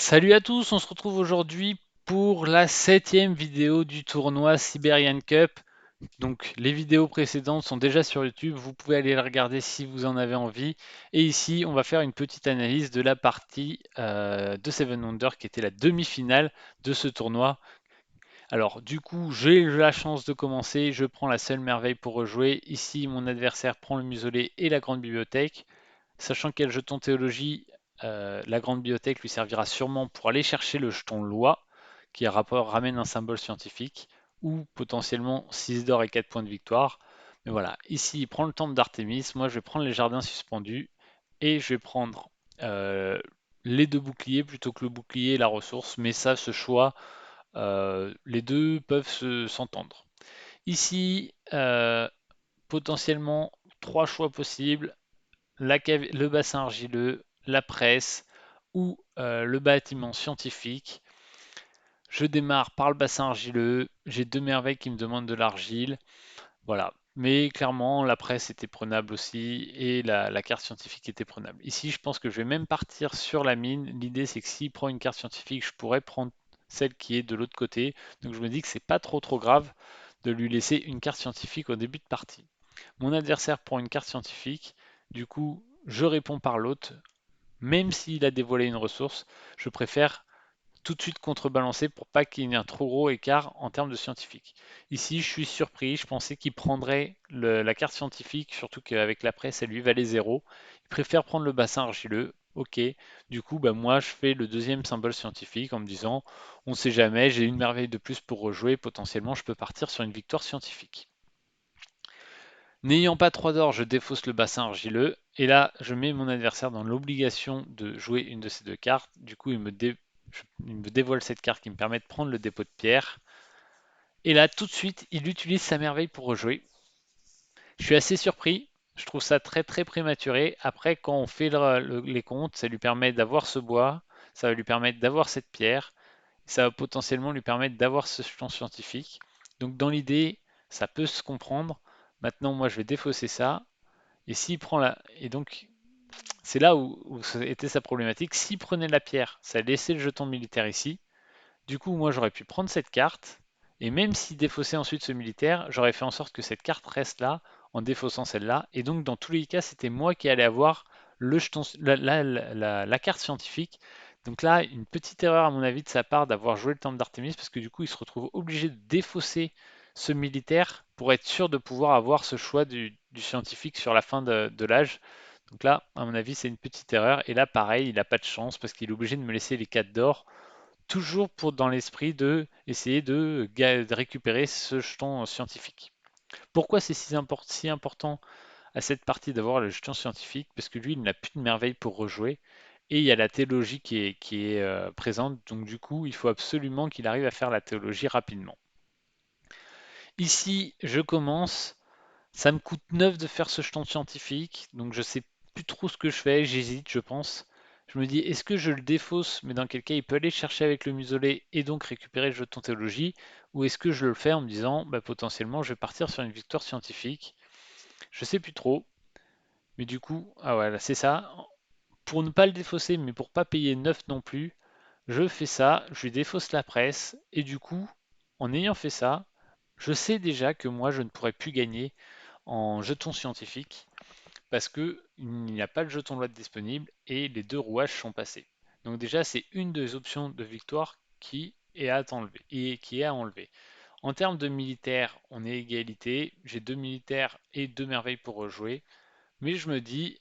Salut à tous, on se retrouve aujourd'hui pour la septième vidéo du tournoi Siberian Cup. Donc les vidéos précédentes sont déjà sur YouTube, vous pouvez aller les regarder si vous en avez envie. Et ici, on va faire une petite analyse de la partie de Seven Wonders qui était la demi-finale de ce tournoi. Alors du coup, j'ai la chance de commencer, je prends la seule merveille pour rejouer. Ici, mon adversaire prend le muselet et la grande bibliothèque. Sachant qu'il y a le jeton théologie, la grande bibliothèque lui servira sûrement pour aller chercher le jeton loi, qui ramène un symbole scientifique, ou potentiellement 6 d'or et 4 points de victoire. Mais voilà, ici il prend le temple d'Artémis, moi je vais prendre les jardins suspendus, et je vais prendre euh, les deux boucliers plutôt que le bouclier et la ressource, mais ça, ce choix, les deux peuvent s'entendre. Ici, potentiellement, trois choix possibles le bassin argileux, la presse ou le bâtiment scientifique. Je démarre par le bassin argileux, j'ai deux merveilles qui me demandent de l'argile, voilà. Mais clairement, la presse était prenable aussi et la carte scientifique était prenable. Ici, je pense que je vais même partir sur la mine. L'idée, c'est que s'il prend une carte scientifique, je pourrais prendre celle qui est de l'autre côté. Donc je me dis que c'est pas trop grave de lui laisser une carte scientifique au début de partie. Mon adversaire prend une carte scientifique, du coup, je réponds par l'autre. Même s'il a dévoilé une ressource, je préfère tout de suite contrebalancer pour pas qu'il y ait un trop gros écart en termes de scientifique. Ici, je suis surpris, je pensais qu'il prendrait la carte scientifique, surtout qu'avec la presse, elle lui valait zéro. Il préfère prendre le bassin argileux. Ok, du coup, bah, moi je fais le deuxième symbole scientifique en me disant, on ne sait jamais, j'ai une merveille de plus pour rejouer, potentiellement je peux partir sur une victoire scientifique. N'ayant pas 3 d'or, je défausse le bassin argileux. Et là, je mets mon adversaire dans l'obligation de jouer une de ces deux cartes. Du coup, il me dévoile cette carte qui me permet de prendre le dépôt de pierre. Et là, tout de suite, il utilise sa merveille pour rejouer. Je suis assez surpris. Je trouve ça très prématuré. Après, quand on fait les comptes, ça lui permet d'avoir ce bois. Ça va lui permettre d'avoir cette pierre. Ça va potentiellement lui permettre d'avoir ce jeton scientifique. Donc dans l'idée, ça peut se comprendre. Maintenant, moi, je vais défausser ça. Et s'il prend la. Et donc, c'est là où était sa problématique. S'il prenait la pierre, ça laissait le jeton militaire ici. Du coup, moi, j'aurais pu prendre cette carte. Et même s'il défaussait ensuite ce militaire, j'aurais fait en sorte que cette carte reste là en défaussant celle-là. Et donc, dans tous les cas, c'était moi qui allais avoir le jeton, la carte scientifique. Donc là, une petite erreur à mon avis de sa part d'avoir joué le temple d'Artémis parce que du coup, il se retrouve obligé de défausser ce militaire pour être sûr de pouvoir avoir ce choix du scientifique sur la fin de l'âge. Donc là, à mon avis, c'est une petite erreur. Et là, pareil, il n'a pas de chance parce qu'il est obligé de me laisser les 4 d'or, toujours pour dans l'esprit de essayer de récupérer ce jeton scientifique. Pourquoi c'est si important à cette partie d'avoir le jeton scientifique? Parce que lui, il n'a plus de merveille pour rejouer. Et il y a la théologie qui est présente. Donc du coup, il faut absolument qu'il arrive à faire la théologie rapidement. Ici, je commence. Ça me coûte 9 de faire ce jeton scientifique, donc je sais plus trop ce que je fais, j'hésite, je pense. Je me dis, est-ce que je le défausse, mais dans quel cas il peut aller chercher avec le muselet et donc récupérer le jeton théologie, ou est-ce que je le fais en me disant, bah, potentiellement je vais partir sur une victoire scientifique. Je sais plus trop, mais du coup, ah voilà, c'est ça. Pour ne pas le défausser, mais pour pas payer 9 non plus, je fais ça, je lui défausse la presse, et du coup, en ayant fait ça, je sais déjà que moi je ne pourrais plus gagner en jeton scientifique parce que il n'y a pas le jeton loi disponible et les deux rouages sont passés. Donc déjà, c'est une des options de victoire qui est à enlever et qui est à enlever. En termes de militaires, on est égalité. J'ai deux militaires et deux merveilles pour rejouer. Mais je me dis,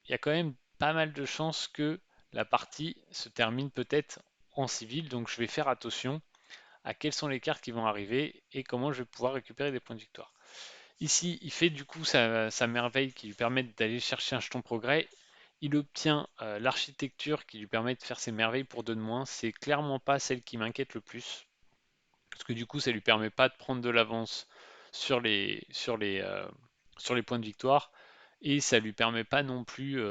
il y a quand même pas mal de chances que la partie se termine peut-être en civil. Donc je vais faire attention à quelles sont les cartes qui vont arriver et comment je vais pouvoir récupérer des points de victoire. Ici, il fait du coup sa merveille qui lui permet d'aller chercher un jeton progrès. Il obtient l'architecture qui lui permet de faire ses merveilles pour 2 de moins. C'est clairement pas celle qui m'inquiète le plus. Parce que du coup, ça lui permet pas de prendre de l'avance sur sur les points de victoire. Et ça lui permet pas non plus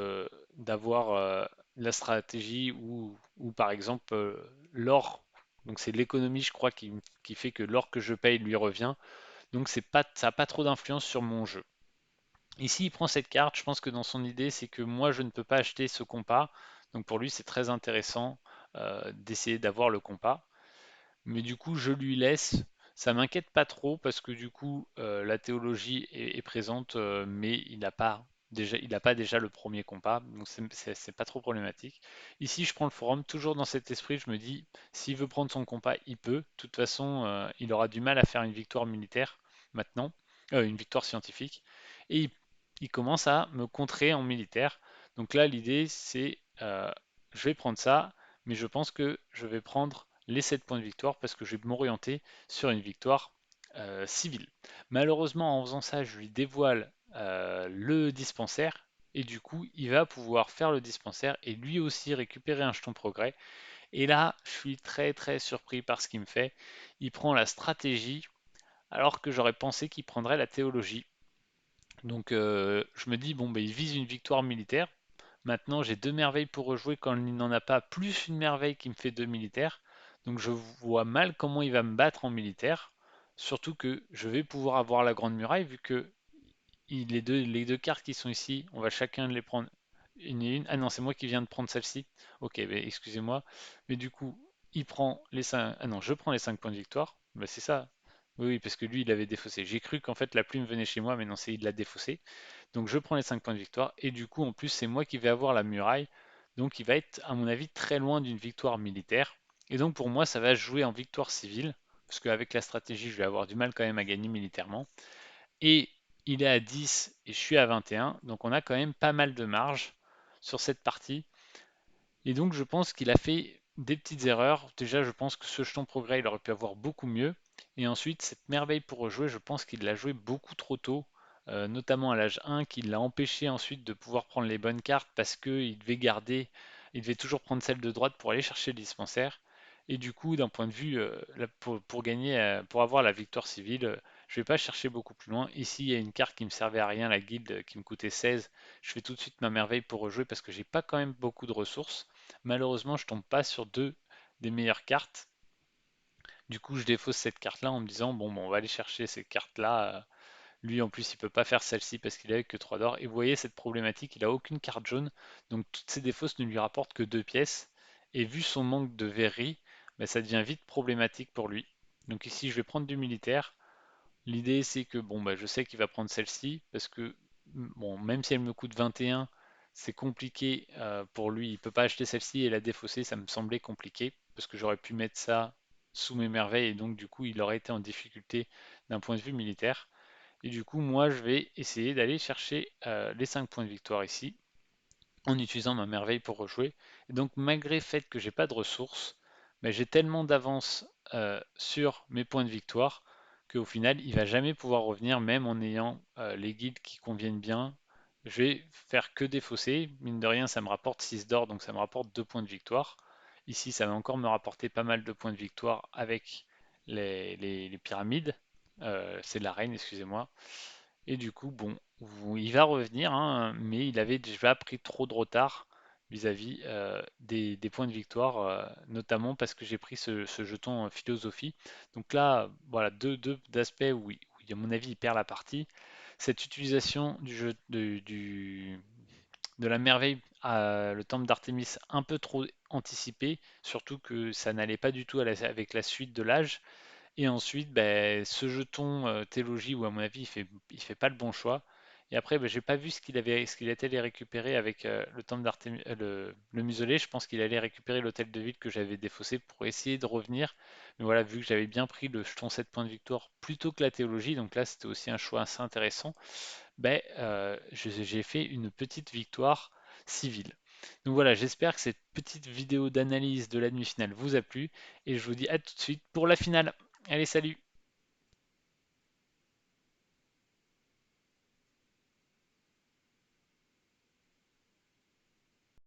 d'avoir la stratégie ou par exemple l'or. Donc c'est l'économie, je crois, qui fait que l'or que je paye lui revient. Donc ça n'a pas trop d'influence sur mon jeu. Ici, il prend cette carte. Je pense que dans son idée, c'est que moi, je ne peux pas acheter ce compas. Donc pour lui, c'est très intéressant. d'essayer d'avoir le compas. Mais du coup, je lui laisse. Ça m'inquiète pas trop parce que du coup, la théologie est présente, mais il n'a pas déjà le premier compas, donc c'est pas trop problématique. Ici, je prends le forum toujours dans cet esprit. Je me dis, s'il veut prendre son compas, il peut. De toute façon, il aura du mal à faire une victoire militaire maintenant, une victoire scientifique, et il commence à me contrer en militaire. Donc là, l'idée, c'est, je vais prendre ça, mais je pense que je vais prendre les 7 points de victoire parce que je vais m'orienter sur une victoire civile. Malheureusement, en faisant ça, je lui dévoile le dispensaire et du coup, il va pouvoir faire le dispensaire et lui aussi récupérer un jeton progrès. Et là, je suis très très surpris par ce qu'il me fait. Il prend la stratégie alors que j'aurais pensé qu'il prendrait la théologie. Donc je me dis, bon, ben, il vise une victoire militaire. Maintenant, j'ai deux merveilles pour rejouer quand il n'en a pas, plus une merveille qui me fait deux militaires. Donc je vois mal comment il va me battre en militaire. Surtout que je vais pouvoir avoir la grande muraille vu que les deux cartes qui sont ici, on va chacun les prendre une et une. Ah non, c'est moi qui viens de prendre celle-ci. Ok, ben, excusez-moi. Mais du coup, il prend les 5. Ah non, je prends les 5 points de victoire. Bah c'est ça. Oui, oui, parce que lui, il avait défaussé. J'ai cru qu'en fait la plume venait chez moi, mais non, c'est il l'a défaussé. Donc je prends les 5 points de victoire. Et du coup, en plus, c'est moi qui vais avoir la muraille. Donc il va être, à mon avis, très loin d'une victoire militaire. Et donc pour moi, ça va se jouer en victoire civile. Parce qu'avec la stratégie, je vais avoir du mal quand même à gagner militairement. Et il est à 10 et je suis à 21. Donc on a quand même pas mal de marge sur cette partie. Et donc je pense qu'il a fait des petites erreurs. Déjà, je pense que ce jeton progrès, il aurait pu avoir beaucoup mieux. Et ensuite, cette merveille pour rejouer, je pense qu'il l'a joué beaucoup trop tôt, notamment à l'âge 1, qui l'a empêché ensuite de pouvoir prendre les bonnes cartes parce qu'il devait garder, il devait toujours prendre celle de droite pour aller chercher le dispensaire. Et du coup, d'un point de vue, pour gagner, pour avoir la victoire civile, je ne vais pas chercher beaucoup plus loin. Ici, il y a une carte qui me servait à rien, la guilde qui me coûtait 16. Je fais tout de suite ma merveille pour rejouer parce que j'ai pas quand même beaucoup de ressources. Malheureusement, je tombe pas sur deux des meilleures cartes. Du coup, je défausse cette carte-là en me disant, bon, on va aller chercher ces cartes-là. Lui, en plus, il peut pas faire celle-ci parce qu'il avait que 3 d'or. Et vous voyez cette problématique, il a aucune carte jaune. Donc, toutes ces défausses ne lui rapportent que 2 pièces. Et vu son manque de verrerie, ben, ça devient vite problématique pour lui. Donc ici, je vais prendre du militaire. L'idée, c'est que bon, bah, je sais qu'il va prendre celle-ci parce que bon, même si elle me coûte 21, c'est compliqué pour lui. Il peut pas acheter celle-ci et la défausser, ça me semblait compliqué parce que j'aurais pu mettre ça sous mes merveilles et donc du coup, il aurait été en difficulté d'un point de vue militaire. Et du coup, moi, je vais essayer d'aller chercher les 5 points de victoire ici en utilisant ma merveille pour rejouer. Et donc, malgré le fait que j'ai pas de ressources, mais j'ai tellement d'avance sur mes points de victoire qu'au final, il va jamais pouvoir revenir, même en ayant les guides qui conviennent bien. Je vais faire que défausser. Mine de rien, ça me rapporte 6 d'or, donc ça me rapporte 2 points de victoire. Ici, ça va encore me rapporter pas mal de points de victoire avec les pyramides. C'est la reine, excusez-moi. Et du coup, bon, il va revenir, hein, mais il avait déjà pris trop de retard vis-à-vis des points de victoire, notamment parce que j'ai pris ce jeton philosophie. Donc là, voilà, deux aspects où, à mon avis, il perd la partie. Cette utilisation du jeu de la merveille à le temple d'Artémis un peu trop anticipé, surtout que ça n'allait pas du tout avec la suite de l'âge. Et ensuite, ben, ce jeton théologie où à mon avis il fait pas le bon choix. Et après, ben, j'ai pas vu ce qu'il était allé récupérer avec le temple d'Artémis, le muselé. Je pense qu'il allait récupérer l'hôtel de ville que j'avais défaussé pour essayer de revenir. Mais voilà, vu que j'avais bien pris le jeton 7 points de victoire plutôt que la théologie, donc là c'était aussi un choix assez intéressant. Ben, j'ai fait une petite victoire civile. Donc voilà, j'espère que cette petite vidéo d'analyse de la demi-finale vous a plu et je vous dis à tout de suite pour la finale. Allez, salut!